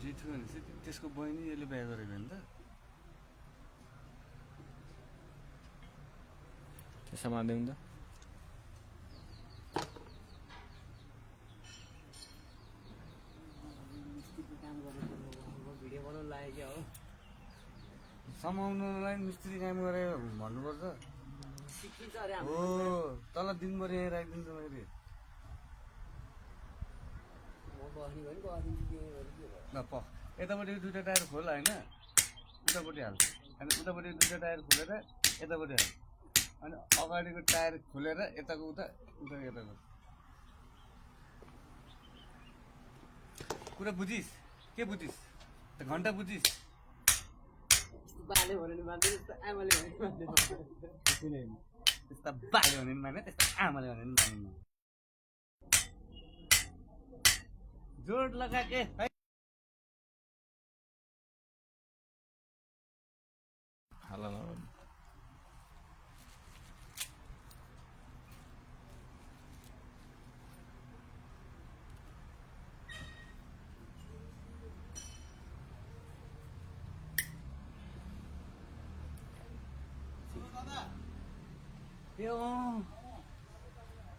जेठो भनेपछि त्यसको बहिनी यसले बिहा गरेको नि त त्यसो मान्दैन त समाउनलाई मिस्त्री काम गरे भन्नुपर्छ हो तल दिनभरि यहाँ राखिदिन्छु मैले ल प यतापट्टि दुईवटा टायर खोल होइन उतापट्टि हाल अनि उतापट्टि दुईवटा टायर खोलेर यतापट्टि हाल अनि अगाडिको टायर खोलेर यताको उता उता यताको कुरा बुझिस् के बुझिस् घन्टा बुझिस् बाले भने मान्दैन त्यस्तो आमाले भने मान्दैन त्यस्ता बाले भने पनि माने त्यस्ता आमाले भने पनि मानिन्न जोड लगा के है हाला नगर्नु यो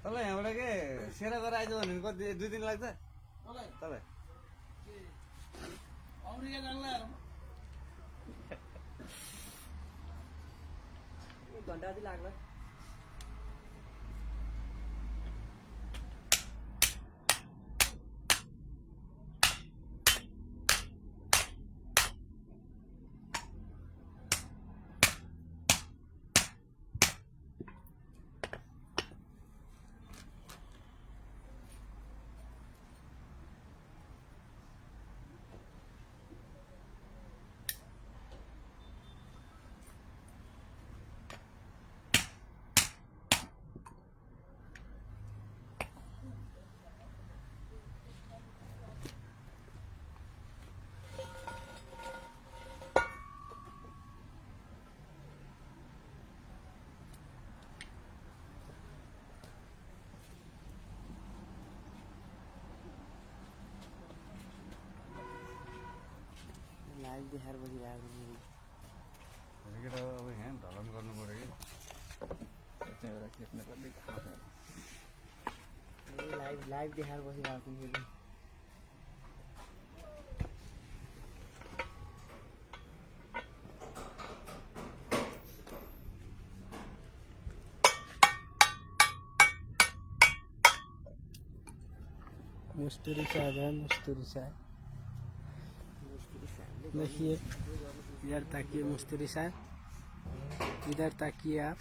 तल यहाँबाट के सेरा गरेर आइज भने कति 2 दिन लाग्छ तँलाई घन्टा जति लाग्ला लाइभ देखाएर बसिरहेको केटा अब यहाँ ढलन गर्नु पऱ्यो कि लाइभ देखाएर बसिरहेको छु फेरि मुस्तरी साहब है मुस्तरी साहब देखिए इधर ताकिए मुस्तरी साहब इधर ताकिए आप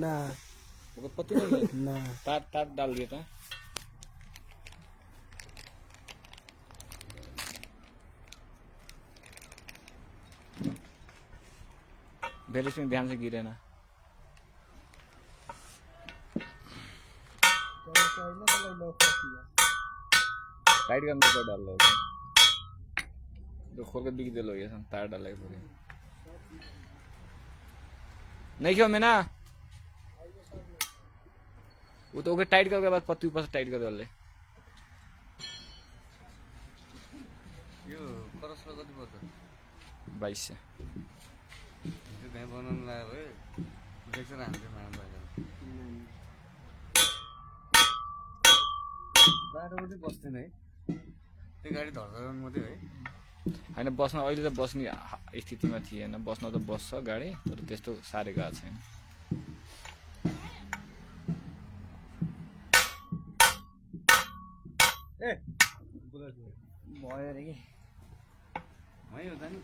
ना पति नहीं ना तार डाल दिया था बेरिस में ध्यान से गिरे ना टाइट करने को डाल लो तो खोल के बिक दे लो ये तार डाला है पूरी नहीं क्यों मैं ना वो तो ओके टाइट करके बाद पत्ती ऊपर से टाइट कर डाल ले यो करसमा कति पर्छ 22 से त्यो त्यहाँ बनाउनु लाग्यो भए देख्छ न हामीले माग्नु पाइदैन बाटो पनि बस्दैन है त्यो गाडी धर्दैन मात्रै है होइन बस्न अहिले त बस्ने स्थितिमा थिएन बस्न त बस्छ गाडी तर त्यस्तो साह्रै गएको छैन ए भयो भयो अरे कि है हो त नि